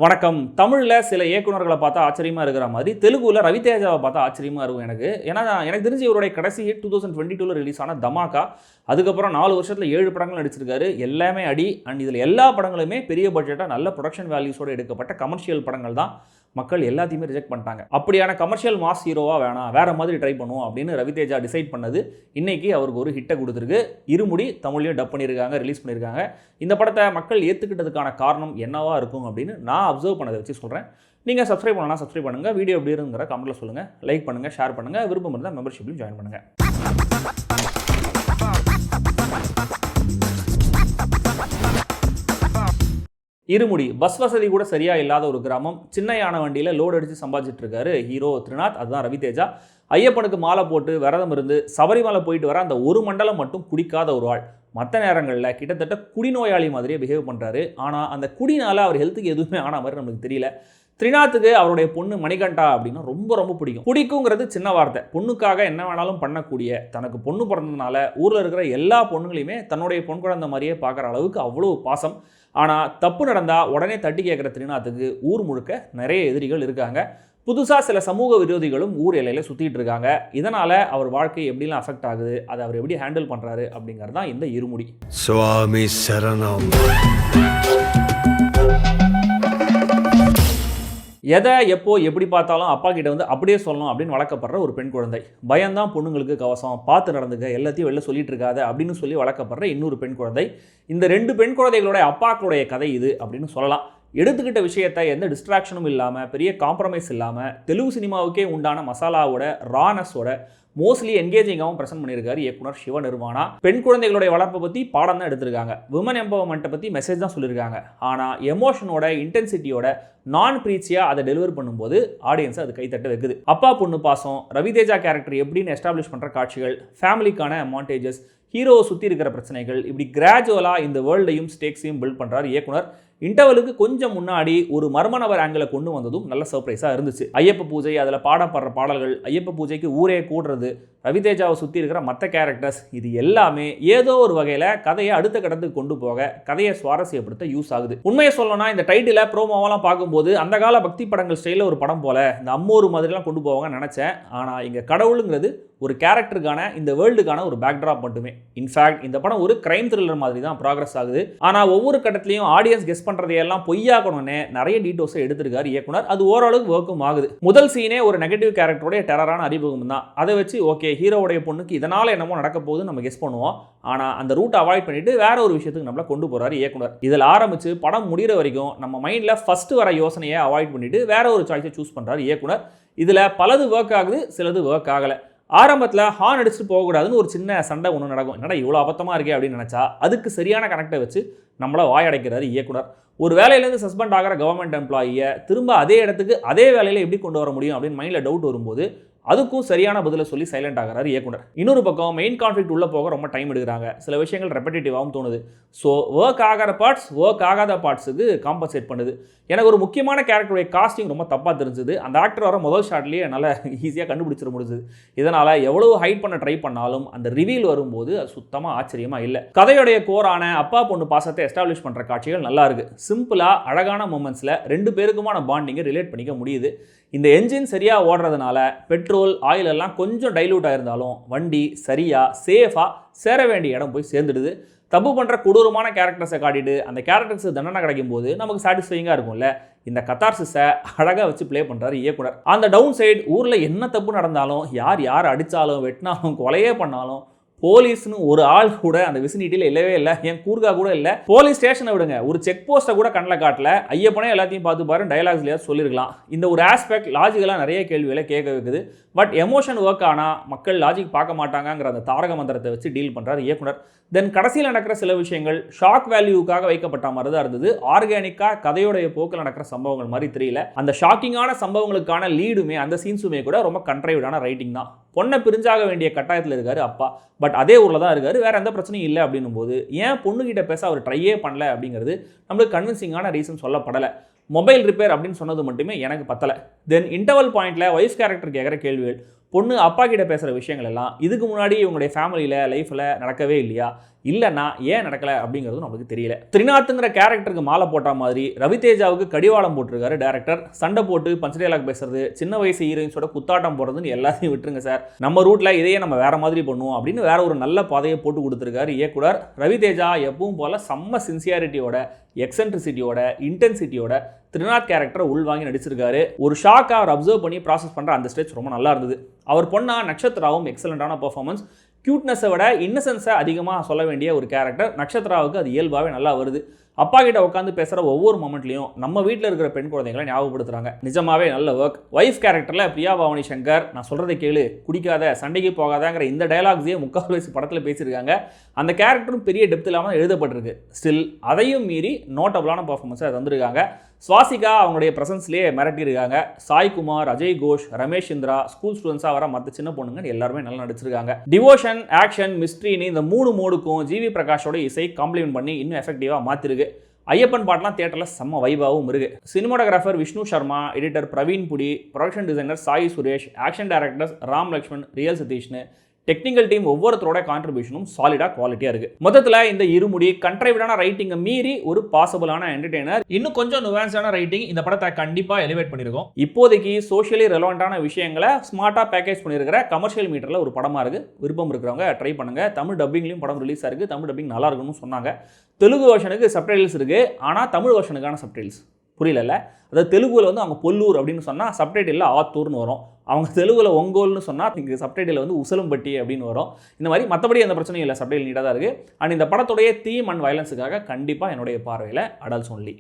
வணக்கம். தமிழ்ல சில இயக்குனர்கள பார்த்தா ஆச்சரியமா இருக்கிற மாரி, தெலுங்குல ரவிதேஜாவ பார்த்தா ஆச்சரியமா இருக்கும் எனக்கு. ஏன்னா, எனக்கு தெரிஞ்சு இவருடைய கடைசி ஹிட் 2022ல ரிலீஸ் ஆன தமாகா. அதுக்கப்புறம் 4 வருஷத்துல 7 படங்கள் நடிச்சிருக்காரு. எல்லாமே அடி. அண்ட் இதில எல்லா படங்களுமே பெரிய பட்ஜெட்டா நல்ல புரொடக்ஷன் வேல்யூஸோட எடுக்கப்பட்ட கமர்ஷியல் படங்கள் தான். மக்கள் எல்லாத்தையுமே ரிஜெக்ட் பண்ணிட்டாங்க. அப்படியான கமர்ஷியல் மாஸ் ஹீரோவா வேணாம், வேற மாதிரி ட்ரை பண்ணுவோம் அப்படின்னு ரவிதேஜா டிசைட் பண்ணது, இன்னைக்கு அவருக்கு ஒரு ஹிட்ட குடுத்திருக்கு. இருமுடி தமிழ்லயும் டப் பண்ணியிருக்காங்க, ரிலீஸ் பண்ணியிருக்காங்க. இந்த படத்தை மக்கள் ஏத்துக்கிட்டதுக்கான காரணம் என்னவா இருக்கும் அப்படின்னு நான் அப்சர்வ் பண்ணதை வச்சு சொல்றேன். நீங்க சப்ஸ்கிரைப் பண்ணலாம், சப்ஸ்கிரைப் பண்ணுங்க. வீடியோ எப்படி இருக்குங்கிற கமெண்ட்ல சொல்லுங்க. லைக் பண்ணுங்க, ஷேர் பண்ணுங்க. விருப்பம் இருந்தால் மெம்பர்ஷிப்லையும் ஜாயின் பண்ணுங்க. இருமுடி பஸ் வசதி கூட சரியா இல்லாத ஒரு கிராமம். சின்ன யானை வண்டியில லோடு அடிச்சு சம்பாதிச்சிட்டு இருக்காரு ஹீரோ த்ரிநாத். அதுதான் ரவிதேஜா. ஐயப்பனுக்கு மாலை போட்டு விரதம் இருந்து சபரிமலை போயிட்டு வர அந்த ஒரு மண்டலம் மட்டும் குடிக்காத ஒரு ஆள். மற்ற நேரங்களில் கிட்டத்தட்ட குடிநோயாளி மாதிரியே பிஹேவ் பண்ணுறாரு. ஆனால் அந்த குடினால அவர் ஹெல்த்துக்கு எதுவுமே ஆன மாதிரி நமக்கு தெரியல. த்ரிநாத்துக்கு அவருடைய பொண்ணு மணிகண்டா அப்படின்னா ரொம்ப ரொம்ப பிடிக்கும். பிடிக்குங்கிறது சின்ன வார்த்தை. பொண்ணுக்காக என்ன வேணாலும் பண்ணக்கூடிய, தனக்கு பொண்ணு பிறந்ததுனால ஊரில் இருக்கிற எல்லா பொண்ணுங்களையுமே தன்னுடைய பொன் குழந்தை மாதிரியே பார்க்குற அளவுக்கு அவ்வளோ பாசம். ஆனால் தப்பு நடந்தால் உடனே தட்டி கேட்குற த்ரிநாத்துக்கு ஊர் முழுக்க நிறைய எதிரிகள் இருக்காங்க. புதுசாக சில சமூக விரோதிகளும் ஊர் எல்லையில் சுற்றிட்டு இருக்காங்க. இதனால் அவர் வாழ்க்கை எப்படிலாம் அஃபெக்ட் ஆகுது, அதை அவர் எப்படி ஹேண்டில் பண்ணுறாரு அப்படிங்கிறது தான் இந்த இருமுடி. சுவாமி சரணம். எதை எப்போ எப்படி பார்த்தாலும் அப்பா கிட்ட வந்து அப்படியே சொல்லணும் அப்படின்னு வளர்க்கப்படுற ஒரு பெண் குழந்தை. பயம்தான் பொண்ணுங்களுக்கு கவசம், பார்த்து நடந்துக்க, எல்லாத்தையும் வெளில சொல்லிட்டு இருக்காது அப்படின்னு சொல்லி வளர்க்கப்படுற இன்னொரு பெண் குழந்தை. இந்த 2 பெண் குழந்தைகளுடைய அப்பாக்களுடைய கதை இது அப்படின்னு சொல்லலாம். எடுத்துக்கிட்ட விஷயத்தை எந்த டிஸ்ட்ராக்ஷனும் இல்லாமல், பெரிய காம்ப்ரமைஸ் இல்லாமல், தெலுங்கு சினிமாவுக்கே உண்டான மசாலாவோட ரானஸோட மோஸ்ட்லி என்கேஜிங்காகவும் ப்ரெசென்ட் பண்ணியிருக்காரு இயக்குனர் சிவ நிர்வாணா. பெண் குழந்தைகளுடைய வளர்ப்பை பற்றி பாடம் தான் எடுத்திருக்காங்க. விமன் எம்பவர்மெண்ட்டை பற்றி மெசேஜ் தான் சொல்லியிருக்காங்க. ஆனால் எமோஷனோட இன்டென்சிட்டியோட நான் ப்ரீச்சியாக அதை டெலிவர் பண்ணும்போது ஆடியன்ஸை அது கைத்தட்ட வைக்குது. அப்பா பொண்ணு பாசம், ரவிதேஜா கேரக்டர் எப்படின்னு எஸ்டாப்ளிஷ் பண்ணுற காட்சிகள், ஃபேமிலிக்கான மாண்டேஜஸ், ஹீரோவை சுற்றி இருக்கிற பிரச்சனைகள், இப்படி கிராஜுவலாக இந்த வேர்ல்டையும் ஸ்டேக்ஸையும் பில்ட் பண்ணுறாரு இயக்குனர். இன்டர்வலுக்கு கொஞ்சம் முன்னாடி ஒரு மர்ம நபர் ஆங்கிளை கொண்டு வந்ததும் நல்ல சர்ப்ரைஸாக இருந்துச்சு. ஐயப்ப பூஜை, அதில் பாடப்படுற பாடல்கள், ஐயப்ப பூஜைக்கு ஊரே கூடுறது, ரவிதேஜாவை சுற்றி இருக்கிற மற்ற கேரக்டர்ஸ், இது எல்லாமே ஏதோ ஒரு வகையில் கதையை அடுத்த கட்டத்துக்கு கொண்டு போக, கதையை சுவாரஸ்யப்படுத்த யூஸ் ஆகுது. உண்மையை சொல்லணும்னா இந்த டைட்டில் ப்ரோமோவெல்லாம் பார்க்கும்போது அந்த கால பக்தி படங்கள் ஸ்டைலில் ஒரு படம் போல இந்த அம்மோரு மாதிரிலாம் கொண்டு போவாங்கன்னு நினச்சேன். ஆனால் இங்கே கடவுளுங்கிறது ஒரு கேரக்டருக்கான, இந்த வேர்ல்டுக்கான ஒரு பேக்ட்ராப் மட்டுமே. இன்ஃபேக்ட் இந்த படம் ஒரு கிரைம் த்ரில்லர் மாதிரி தான் ப்ராக்ரஸ் ஆகுது. ஆனால் ஒவ்வொரு கட்டத்திலையும் ஆடியன்ஸ் கெஸ் பண்ணுறதையெல்லாம் பொய்யாக்கணும்னு நிறைய டீட்டெயில்ஸை எடுத்திருக்காரு இயக்குனர். அது ஓரளவுக்கு ஒர்க்கும் ஆகுது. முதல் சீனே ஒரு நெகட்டிவ் கேரக்டருடைய டெரரான அறிமுகம் தான். அதை வச்சு ஓகே, ஹீரோவுடைய பொண்ணுக்கு இதனால் என்னமோ நடக்க போகுது நம்ம கெஸ் பண்ணுவோம். ஆனால் அந்த ரூட்டை அவாய்ட் பண்ணிட்டு வேற ஒரு விஷயத்துக்கு நம்மளை கொண்டு போறாரு இயக்குனர். இதில் ஆரம்பிச்சு படம் முடிகிற வரைக்கும் நம்ம மைண்டில் ஃபர்ஸ்ட் வர யோசனையை அவாய்ட் பண்ணிட்டு வேற ஒரு சாய்ஸை சூஸ் பண்ணுறாரு இயக்குனர். இதில் பலது ஒர்க் ஆகுது, சிலது ஒர்க் ஆகலை. ஆரம்பத்தில் ஹார்ன் அடிச்சுட்டு போகக்கூடாதுன்னு ஒரு சின்ன சண்டை ஒன்று நடக்கும். என்னடா இவ்வளோ அபத்தமாக இருக்கே அப்படின்னு நினச்சா அதுக்கு சரியான கனெக்டை வச்சு நம்மளை வாயடைக்கிறாரு இயக்குனர். ஒரு வேலையிலேருந்து சஸ்பெண்ட் ஆகிற கவர்மெண்ட் எம்ப்ளாயியை திரும்ப அதே இடத்துக்கு அதே வேலையில் எப்படி கொண்டு வர முடியும் அப்படின்னு மைண்டில் டவுட் வரும்போது அதுக்கும் சரியான பதிலை சொல்லி சைலண்ட் ஆகிறாரு இயக்குனர். இன்னொரு பக்கம் மெயின் கான்ஃப்ளிக்ட் உள்ள போக ரொம்ப டைம் எடுக்கிறாங்க. சில விஷயங்கள் ரெப்படேட்டிவாகவும் தோணுது. ஸோ ஒர்க் ஆகிற பார்ட்ஸ் ஒர்க் ஆகாத பார்ட்ஸுக்கு காம்பன்சேட் பண்ணுது. எனக்கு ஒரு முக்கியமான கேரக்டருடைய காஸ்டிங் ரொம்ப தப்பாக தெரிஞ்சுது. அந்த ஆக்டர் வர முதல் ஷாட்லேயே என்னால் ஈஸியாக கண்டுபிடிச்சிட முடிஞ்சுது. இதனால் எவ்வளவு ஹைட் பண்ண ட்ரை பண்ணாலும் அந்த ரிவீல் வரும்போது அது சுத்தமாக ஆச்சரியமாக இல்லை. கதையுடைய கோரான அப்பா பொண்ணு பாசத்தை எஸ்டாப்ளிஷ் பண்ணுற காட்சிகள் நல்லா இருக்கு. சிம்பிளாக அழகான மூமெண்ட்ஸில் 2 பேருக்குமான பாண்டிங்கை ரிலேட் பண்ணிக்க முடியுது. இந்த என்ஜின் சரியாக ஓடுறதுனால பெட்ரோல் ஆயில் எல்லாம் கொஞ்சம் டைலூட் ஆயிருந்தாலும் வண்டி சரியாக சேஃபாக சேர வேண்டிய இடம் போய் சேர்ந்துடுது. தப்பு பண்ணுற கொடூரமான கேரக்டர்ஸை காட்டிட்டு அந்த கேரக்டர்ஸ் தண்டனை கிடைக்கும் போது நமக்கு சாட்டிஸ்ஃபைங்காக இருக்கும்ல. இந்த கத்தார்சிஸை அழகாக வச்சு ப்ளே பண்ணுறாரு இயக்குனர். அந்த டவுன் சைடு ஊரில் என்ன தப்பு நடந்தாலும், யார் அடித்தாலும், வெட்டினாலும், கொலையே பண்ணாலும், போலீஸ்னு ஒரு ஆள் கூட அந்த விசினிட்டியில் இல்லவே இல்லை. என் கூர்கா கூட இல்லை. போலீஸ் ஸ்டேஷனை விடுங்க, ஒரு செக் போஸ்ட்டை கூட கண்ணில் காட்டல. ஐயப்பனே எல்லாத்தையும் பார்த்து பாரு டயலாக்ஸ்லையா சொல்லியிருக்கலாம். இந்த ஒரு ஆஸ்பெக்ட் லாஜிக்கலாக நிறைய கேள்விகளை கேட்க வைக்குது. பட் எமோஷன் ஒர்க் ஆனால் மக்கள் லாஜிக் பார்க்க மாட்டாங்கிற அந்த தாரக மந்திரத்தை வச்சு டீல் பண்ணுறாரு இயக்குனர். தென் கடைசியில் நடக்கிற சில விஷயங்கள் ஷாக் வேல்யூக்காக வைக்கப்பட்ட மாதிரி தான் இருந்தது. ஆர்கானிக்காக கதையோடைய போக்கில் நடக்கிற சம்பவங்கள் மாதிரி தெரியல. அந்த ஷாக்கிங்கான சம்பவங்களுக்கான லீடுமே அந்த சீன்ஸுமே கூட ரொம்ப கண்ட்ரைவ்டான ரைட்டிங் தான். பொண்ணை பிரிஞ்சாக வேண்டிய கட்டாயத்தில் இருக்காரு அப்பா. பட் அதே ஊரில் தான் இருக்காரு, வேற எந்த பிரச்சனையும் இல்லை அப்படின்னும் போது ஏன் பொண்ணுகிட்ட பேச அவர் ட்ரையே பண்ணல அப்படிங்கிறது நம்மளுக்கு கன்வின்சிங்கான ரீசன் சொல்லப்படலை. மொபைல் ரிப்பேர் அப்படின்னு சொன்னது மட்டுமே எனக்கு பத்தலை. தென் இன்டர்வல் பாயிண்ட்ல ஒய்ஃப் கேரக்டர் கேட்குற கேள்விகள், பொண்ணு அப்பா கிட்ட பேசுகிற விஷயங்கள் எல்லாம் இதுக்கு முன்னாடி இவங்களுடைய ஃபேமிலியில் லைஃப்பில் நடக்கவே இல்லையா, இல்லைன்னா ஏன் நடக்கலை அப்படிங்கிறது நமக்கு தெரியல. திரிநாத்ங்கிற கேரக்டருக்கு மாலை போட்ட மாதிரி ரவிதேஜாவுக்கு கடிவாளம் போட்டிருக்காரு டேரக்டர். சண்டை போட்டு பஞ்ச் டயலாக் பேசுறது, சின்ன வயசு ஹீரோயின்ஸோட குத்தாட்டம் போடுறதுன்னு எல்லாத்தையும் விட்டுருங்க சார், நம்ம ரூட்ல இதையே நம்ம வேற மாதிரி பண்ணுவோம் அப்படின்னு வேற ஒரு நல்ல பாதையை போட்டு கொடுத்துருக்காரு இயக்குனர் ரவிதேஜா. எப்பவும் போல செம்ம சின்சியாரிட்டியோட, எக்ஸென்ட்ரிசிட்டியோட, இன்டென்சிட்டியோட திரிநாத் கேரக்டரை உள்வாங்கி நடிச்சிருக்காரு. ஒரு ஷாக்கை அவர் அப்சர்வ் பண்ணி ப்ராசஸ் பண்ணுற அந்த ஸ்டேஜ் ரொம்ப நல்லா இருந்தது. அவர் பொண்ணா நக்ஷத்ராவும் எக்ஸலண்டான பர்ஃபார்மன்ஸ். கியூட்னஸை விட இன்னசென்ஸை அதிகமாக சொல்ல வேண்டிய ஒரு கேரக்டர் நக்ஷத்ராவுக்கு அது இயல்பாகவே நல்லா வருது. அப்பா கிட்ட உட்காந்து பேசுகிற ஒவ்வொரு மொமெண்ட்லையும் நம்ம வீட்டில் இருக்கிற பெண் குழந்தைங்களை ஞாபகப்படுத்துறாங்க. நிஜமாவே நல்ல ஒர்க். வைஃப் கேரக்டரில் பிரியா பவானி சங்கர் நான் சொல்கிறதை கேளு, குடிக்காத, சண்டைக்கு போகாதாங்கிற இந்த டயலாக்ஸையே முக்கால்வாசி படத்தில் பேசியிருக்காங்க. அந்த கேரக்டரும் பெரிய டெப்த் இல்லாமல் எழுதப்பட்டிருக்கு. ஸ்டில் அதையும் மீறி நோட்டபுளான பர்ஃபார்மன்ஸை தந்திருக்காங்க. சுவாசிகா அவங்களுடைய ப்ரெசன்ஸ்லேயே மிரட்டியிருக்காங்க. சாய்குமார், அஜய் கோஷ், ரமேஷ் இந்திரா, ஸ்கூல் ஸ்டூடெண்ட்ஸாக வர மற்ற சின்ன பொண்ணுங்க எல்லாருமே நல்லா நடிச்சிருக்காங்க. டிவோஷன், ஆக்ஷன், மிஸ்ட்ரின்னு இந்த 3 மோடுக்கும் ஜிவி பிரகாஷோட இசை காம்ப்ளிமெண்ட் பண்ணி இன்னும் எஃபெக்டிவாக மாற்றிருக்கு. ஐயப்பன் பாட்டெலாம் தியேட்டரில் செம்ம வைபாவும் இருக்கு. Cinematographer Vishnu Sharma, editor Praveen Pudi, production designer Sai Suresh, action directors Ram Lakshman, Real சதீஷ்னு, டெக்னிக்கல் டீம் ஒவ்வொருத்தரோட கான்ட்ரிபியூஷனும் சாலிடாக குவாலிட்டியாக இருக்குது. மொத்தத்தில் இந்த இருமுடி கண்ட்ரைவிடான ரைட்டிங்கை மீறி ஒரு பாசிபிளான என்டர்டெய்னர். இன்னும் கொஞ்சம் நுவான்ஸான ரைட்டிங் இந்த படத்தை கண்டிப்பாக எலிவேட் பண்ணியிருக்கோம். இப்போதைக்கு சோஷியலி ரெலவெண்ட்டான விஷயங்களை ஸ்மார்ட்டாக பேக்கேஜ் பண்ணியிருக்கிற கமர்ஷியல் மீட்டரில் ஒரு படமாக இருக்குது. விருப்பம் இருக்கிறவங்க ட்ரை பண்ணுங்கள். தமிழ் டப்பிங்லையும் படம் ரிலீஸ் ஆயிருக்கு. தமிழ் டப்பிங் நல்லா இருக்குன்னு சொன்னாங்க. தெலுங்கு வெர்ஷனுக்கு சப்டைட்டில்ஸ் இருக்குது, ஆனால் தமிழ் வெர்ஷனுக்கான சப்டைட்டில்ஸ் புரியல. அதாவது தெலுங்குல வந்து அவங்க பொல்லூர் அப்படின்னு சொன்னால் சப்டைட்டிலில் ஆத்தூர்னு வரும். அவங்க தெலுங்குல ஒங்கோல்னு சொன்னால் இங்கே சப்டைட்டில் வந்து உசலம்பட்டி அப்படின்னு வரும். இந்த மாதிரி மற்றபடி எந்த பிரச்சனையும் இல்லை. சப்டைட்டில் நீட்டாக தான் இருக்குது. அண்ட் இந்த படத்துடைய தீம் அண்ட் வயலன்ஸுக்காக கண்டிப்பாக என்னுடைய பார்வையில் அடல்ட்ஸ் ஒன்லி.